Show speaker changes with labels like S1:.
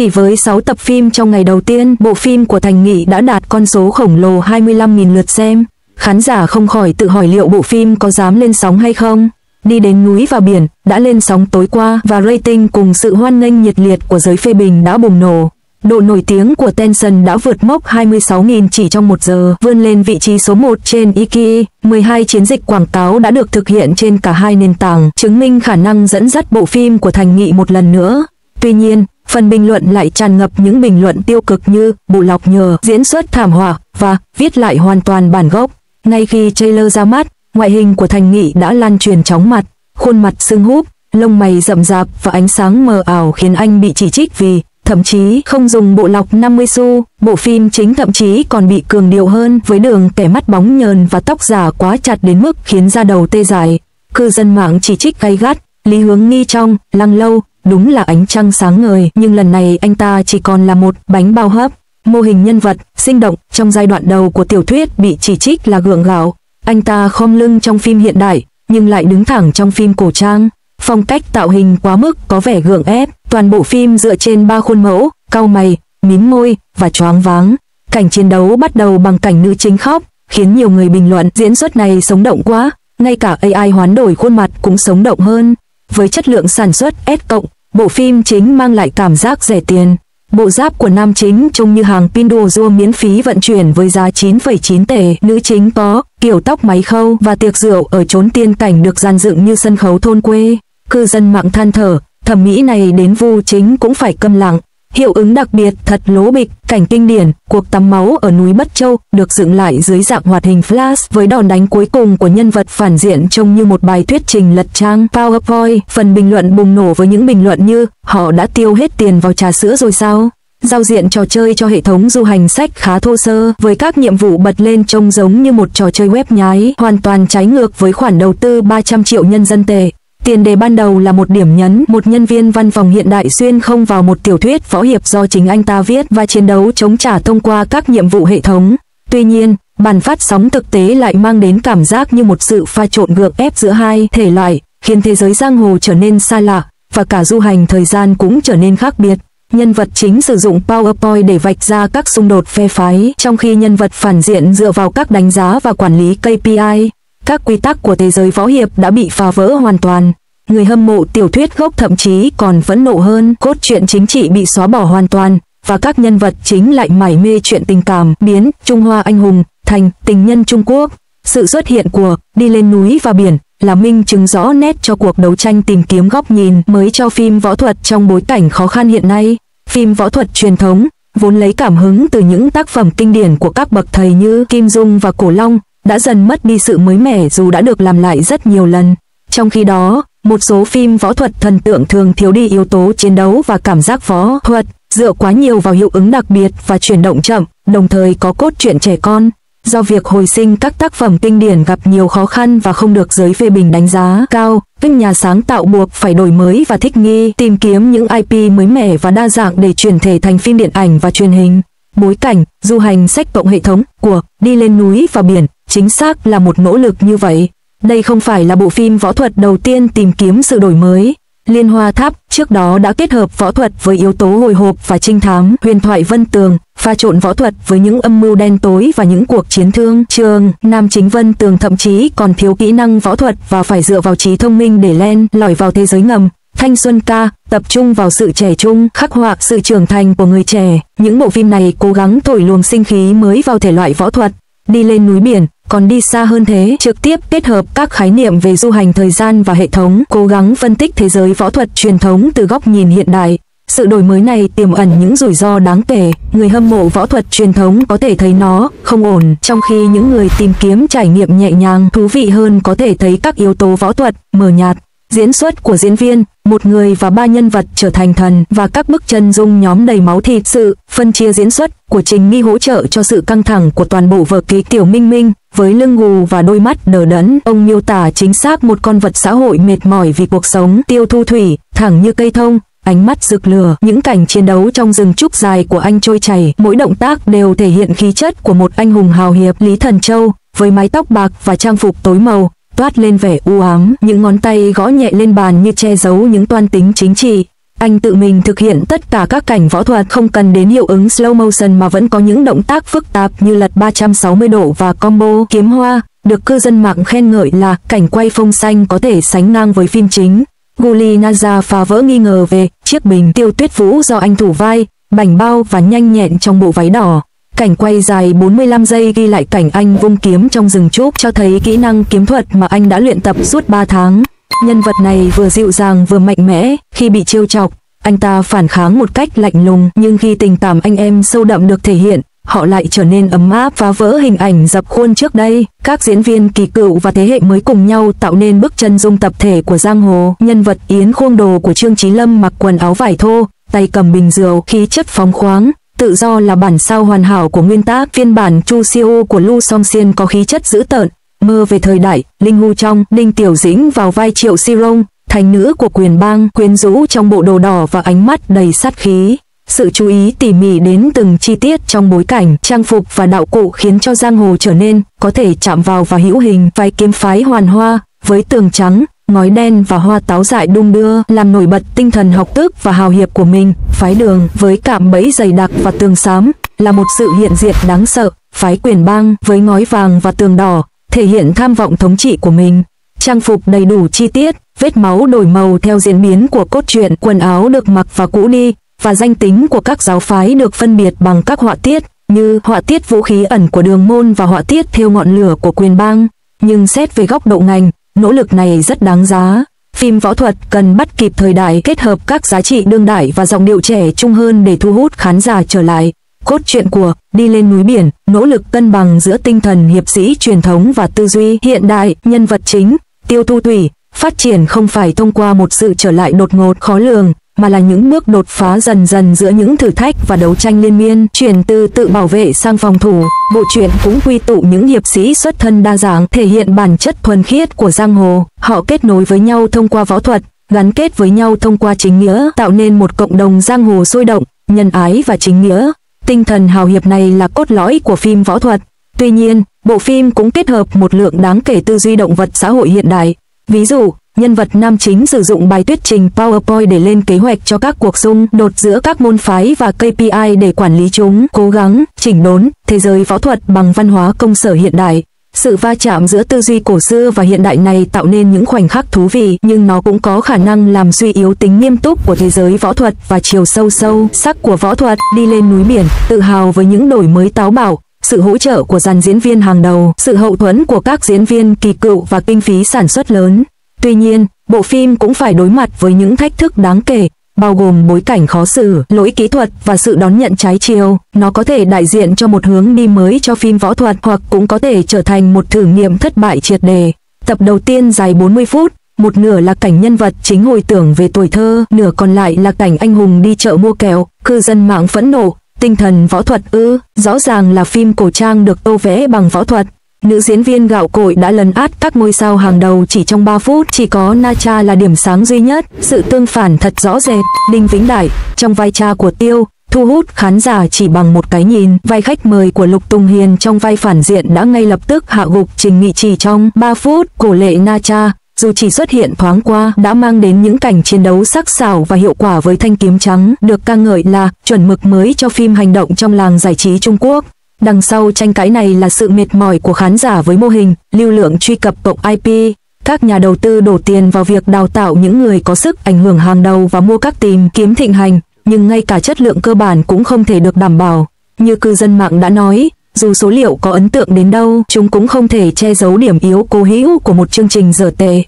S1: Chỉ với 6 tập phim trong ngày đầu tiên, bộ phim của Thành Nghị đã đạt con số khổng lồ 25.000 lượt xem. Khán giả không khỏi tự hỏi liệu bộ phim có dám lên sóng hay không. Đi đến núi và biển đã lên sóng tối qua và rating cùng sự hoan nghênh nhiệt liệt của giới phê bình đã bùng nổ. Độ nổi tiếng của Tension đã vượt mốc 26.000 chỉ trong 1 giờ, vươn lên vị trí số 1 trên Iki. 12 chiến dịch quảng cáo đã được thực hiện trên cả hai nền tảng, chứng minh khả năng dẫn dắt bộ phim của Thành Nghị một lần nữa. Tuy nhiên, phần bình luận lại tràn ngập những bình luận tiêu cực như bộ lọc nhờ, diễn xuất thảm họa và viết lại hoàn toàn bản gốc. Ngay khi trailer ra mắt, ngoại hình của Thành Nghị đã lan truyền chóng mặt, khuôn mặt sưng húp, lông mày rậm rạp và ánh sáng mờ ảo khiến anh bị chỉ trích vì thậm chí không dùng bộ lọc 50 xu. Bộ phim chính thậm chí còn bị cường điệu hơn với đường kẻ mắt bóng nhờn và tóc giả quá chặt đến mức khiến da đầu tê dại. Cư dân mạng chỉ trích gay gắt. Lý Hướng Nghi trong Lăng Lâu đúng là ánh trăng sáng ngời, nhưng lần này anh ta chỉ còn là một bánh bao hấp. Mô hình nhân vật sinh động trong giai đoạn đầu của tiểu thuyết bị chỉ trích là gượng gạo. Anh ta khom lưng trong phim hiện đại nhưng lại đứng thẳng trong phim cổ trang. Phong cách tạo hình quá mức có vẻ gượng ép. Toàn bộ phim dựa trên 3 khuôn mẫu: cau mày, mím môi và choáng váng. Cảnh chiến đấu bắt đầu bằng cảnh nữ chính khóc, khiến nhiều người bình luận diễn xuất này sống động quá. Ngay cả AI hoán đổi khuôn mặt cũng sống động hơn. Với chất lượng sản xuất S+, bộ phim chính mang lại cảm giác rẻ tiền. Bộ giáp của nam chính trông như hàng Pinduoduo miễn phí vận chuyển với giá 9,9 tệ. Nữ chính có kiểu tóc máy khâu và tiệc rượu ở chốn tiên cảnh được dàn dựng như sân khấu thôn quê. Cư dân mạng than thở, thẩm mỹ này đến Vu Chính cũng phải câm lặng. Hiệu ứng đặc biệt thật lố bịch. Cảnh kinh điển cuộc tắm máu ở núi Bất Châu được dựng lại dưới dạng hoạt hình flash, với đòn đánh cuối cùng của nhân vật phản diện trông như một bài thuyết trình lật trang PowerPoint. Phần bình luận bùng nổ với những bình luận như họ đã tiêu hết tiền vào trà sữa rồi sao? Giao diện trò chơi cho hệ thống du hành sách khá thô sơ, với các nhiệm vụ bật lên trông giống như một trò chơi web nhái, hoàn toàn trái ngược với khoản đầu tư 300 triệu nhân dân tệ. Tiền đề ban đầu là một điểm nhấn, một nhân viên văn phòng hiện đại xuyên không vào một tiểu thuyết võ hiệp do chính anh ta viết và chiến đấu chống trả thông qua các nhiệm vụ hệ thống. Tuy nhiên, bản phát sóng thực tế lại mang đến cảm giác như một sự pha trộn gượng ép giữa hai thể loại, khiến thế giới giang hồ trở nên xa lạ, và cả du hành thời gian cũng trở nên khác biệt. Nhân vật chính sử dụng PowerPoint để vạch ra các xung đột phe phái, trong khi nhân vật phản diện dựa vào các đánh giá và quản lý KPI. Các quy tắc của thế giới võ hiệp đã bị phá vỡ hoàn toàn. Người hâm mộ tiểu thuyết gốc thậm chí còn phẫn nộ hơn, cốt truyện chính trị bị xóa bỏ hoàn toàn, và các nhân vật chính lại mải mê chuyện tình cảm, biến Trung Hoa anh hùng thành tình nhân Trung Quốc. Sự xuất hiện của Đi lên núi và biển là minh chứng rõ nét cho cuộc đấu tranh tìm kiếm góc nhìn mới cho phim võ thuật trong bối cảnh khó khăn hiện nay. Phim võ thuật truyền thống, vốn lấy cảm hứng từ những tác phẩm kinh điển của các bậc thầy như Kim Dung và Cổ Long, đã dần mất đi sự mới mẻ dù đã được làm lại rất nhiều lần. Trong khi đó, một số phim võ thuật thần tượng thường thiếu đi yếu tố chiến đấu và cảm giác võ thuật, dựa quá nhiều vào hiệu ứng đặc biệt và chuyển động chậm, đồng thời có cốt truyện trẻ con. Do việc hồi sinh các tác phẩm kinh điển gặp nhiều khó khăn và không được giới phê bình đánh giá cao, các nhà sáng tạo buộc phải đổi mới và thích nghi, tìm kiếm những IP mới mẻ và đa dạng để chuyển thể thành phim điện ảnh và truyền hình. Bối cảnh, du hành sách cộng hệ thống của Đi lên núi và biển, chính xác là một nỗ lực như vậy. Đây không phải là bộ phim võ thuật đầu tiên tìm kiếm sự đổi mới. Liên Hoa Tháp trước đó đã kết hợp võ thuật với yếu tố hồi hộp và trinh thám. Huyền thoại Vân Tường pha trộn võ thuật với những âm mưu đen tối và những cuộc chiến thương trường. Nam chính Vân Tường thậm chí còn thiếu kỹ năng võ thuật và phải dựa vào trí thông minh để len lỏi vào thế giới ngầm. Thanh Xuân Ca tập trung vào sự trẻ trung, khắc họa sự trưởng thành của người trẻ. Những bộ phim này cố gắng thổi luồng sinh khí mới vào thể loại võ thuật. Đi lên núi biển còn đi xa hơn thế, trực tiếp kết hợp các khái niệm về du hành thời gian và hệ thống, cố gắng phân tích thế giới võ thuật truyền thống từ góc nhìn hiện đại. Sự đổi mới này tiềm ẩn những rủi ro đáng kể. Người hâm mộ võ thuật truyền thống có thể thấy nó không ổn, trong khi những người tìm kiếm trải nghiệm nhẹ nhàng, thú vị hơn có thể thấy các yếu tố võ thuật mờ nhạt. Diễn xuất của diễn viên, một người và 3 nhân vật trở thành thần, và các bức chân dung nhóm đầy máu thịt. Sự phân chia diễn xuất của Trình Nghi hỗ trợ cho sự căng thẳng của toàn bộ vở kịch. Tiểu Minh Minh với lưng gù và đôi mắt đờ đẫn, ông miêu tả chính xác một con vật xã hội mệt mỏi vì cuộc sống. Tiêu Thu Thủy thẳng như cây thông, ánh mắt rực lửa. Những cảnh chiến đấu trong rừng trúc dài của anh trôi chảy, mỗi động tác đều thể hiện khí chất của một anh hùng hào hiệp. Lý Thần Châu với mái tóc bạc và trang phục tối màu, toát lên vẻ u ám, những ngón tay gõ nhẹ lên bàn như che giấu những toan tính chính trị. Anh tự mình thực hiện tất cả các cảnh võ thuật không cần đến hiệu ứng slow motion mà vẫn có những động tác phức tạp như lật 360 độ và combo kiếm hoa, được cư dân mạng khen ngợi là cảnh quay phông xanh có thể sánh ngang với phim chính. Guli Naza phá vỡ nghi ngờ về chiếc bình tiêu tuyết vũ do anh thủ vai, bảnh bao và nhanh nhẹn trong bộ váy đỏ. Cảnh quay dài 45 giây ghi lại cảnh anh vung kiếm trong rừng trúc cho thấy kỹ năng kiếm thuật mà anh đã luyện tập suốt 3 tháng. Nhân vật này vừa dịu dàng vừa mạnh mẽ, khi bị trêu chọc, anh ta phản kháng một cách lạnh lùng, nhưng khi tình cảm anh em sâu đậm được thể hiện, họ lại trở nên ấm áp, phá vỡ hình ảnh dập khuôn trước đây. Các diễn viên kỳ cựu và thế hệ mới cùng nhau tạo nên bức chân dung tập thể của giang hồ. Nhân vật Yến Khuông Đồ của Trương Chí Lâm mặc quần áo vải thô, tay cầm bình rượu, khí chất phóng khoáng, tự do là bản sao hoàn hảo của nguyên tác. Phiên bản Chu Siêu của Lu Song Xiên có khí chất dữ tợn, mơ về thời đại. Linh Hu Trong, Đinh Tiểu Dĩnh vào vai Triệu Si Rông, thành nữ của Quyền Bang, quyến rũ trong bộ đồ đỏ và ánh mắt đầy sát khí. Sự chú ý tỉ mỉ đến từng chi tiết trong bối cảnh, trang phục và đạo cụ khiến cho giang hồ trở nên có thể chạm vào và hữu hình. Vai kiếm phái Hoàn Hoa với tường trắng, ngói đen và hoa táo dại đung đưa làm nổi bật tinh thần học thức và hào hiệp của mình. Phái Đường với cạm bẫy dày đặc và tường xám là một sự hiện diện đáng sợ. Phái Quyền Bang với ngói vàng và tường đỏ thể hiện tham vọng thống trị của mình. Trang phục đầy đủ chi tiết, vết máu đổi màu theo diễn biến của cốt truyện, quần áo được mặc và cũ đi, và danh tính của các giáo phái được phân biệt bằng các họa tiết, như họa tiết vũ khí ẩn của Đường Môn và họa tiết theo ngọn lửa của Quyền Bang. Nhưng xét về góc độ ngành, nỗ lực này rất đáng giá. Phim võ thuật cần bắt kịp thời đại, kết hợp các giá trị đương đại và giọng điệu trẻ trung hơn để thu hút khán giả trở lại. Cốt truyện của Đi Lên Núi Biển nỗ lực cân bằng giữa tinh thần hiệp sĩ truyền thống và tư duy hiện đại. Nhân vật chính Tiêu Thu Thủy phát triển không phải thông qua một sự trở lại đột ngột khó lường, mà là những bước đột phá dần dần giữa những thử thách và đấu tranh liên miên. Chuyển từ tự bảo vệ sang phòng thủ, bộ truyện cũng quy tụ những hiệp sĩ xuất thân đa dạng, thể hiện bản chất thuần khiết của giang hồ. Họ kết nối với nhau thông qua võ thuật, gắn kết với nhau thông qua chính nghĩa, tạo nên một cộng đồng giang hồ sôi động, nhân ái và chính nghĩa. Tinh thần hào hiệp này là cốt lõi của phim võ thuật. Tuy nhiên, bộ phim cũng kết hợp một lượng đáng kể tư duy động vật xã hội hiện đại. Ví dụ, nhân vật nam chính sử dụng bài thuyết trình PowerPoint để lên kế hoạch cho các cuộc xung đột giữa các môn phái và KPI để quản lý chúng, cố gắng chỉnh đốn thế giới võ thuật bằng văn hóa công sở hiện đại. Sự va chạm giữa tư duy cổ xưa và hiện đại này tạo nên những khoảnh khắc thú vị, nhưng nó cũng có khả năng làm suy yếu tính nghiêm túc của thế giới võ thuật và chiều sâu sắc của võ thuật. Đi Lên Núi Biển tự hào với những đổi mới táo bạo, sự hỗ trợ của dàn diễn viên hàng đầu, sự hậu thuẫn của các diễn viên kỳ cựu và kinh phí sản xuất lớn. Tuy nhiên, bộ phim cũng phải đối mặt với những thách thức đáng kể, bao gồm bối cảnh khó xử, lỗi kỹ thuật và sự đón nhận trái chiều. Nó có thể đại diện cho một hướng đi mới cho phim võ thuật, hoặc cũng có thể trở thành một thử nghiệm thất bại triệt đề. Tập đầu tiên dài 40 phút, một nửa là cảnh nhân vật chính hồi tưởng về tuổi thơ, nửa còn lại là cảnh anh hùng đi chợ mua kẹo. Cư dân mạng phẫn nộ, tinh thần võ thuật ư? Rõ ràng là phim cổ trang được tô vẽ bằng võ thuật. Nữ diễn viên gạo cội đã lấn át các ngôi sao hàng đầu chỉ trong 3 phút, chỉ có Na Cha là điểm sáng duy nhất. Sự tương phản thật rõ rệt. Đinh Vĩnh Đại trong vai cha của Tiêu thu hút khán giả chỉ bằng một cái nhìn. Vai khách mời của Lục Tùng Hiền trong vai phản diện đã ngay lập tức hạ gục Trình Nghị chỉ trong 3 phút. Cổ lệ Na Cha dù chỉ xuất hiện thoáng qua đã mang đến những cảnh chiến đấu sắc sảo và hiệu quả với thanh kiếm trắng, được ca ngợi là chuẩn mực mới cho phim hành động trong làng giải trí Trung Quốc. Đằng sau tranh cãi này là sự mệt mỏi của khán giả với mô hình lưu lượng truy cập cộng IP. Các nhà đầu tư đổ tiền vào việc đào tạo những người có sức ảnh hưởng hàng đầu và mua các tìm kiếm thịnh hành, nhưng ngay cả chất lượng cơ bản cũng không thể được đảm bảo. Như cư dân mạng đã nói, dù số liệu có ấn tượng đến đâu, chúng cũng không thể che giấu điểm yếu cố hữu của một chương trình dở tệ.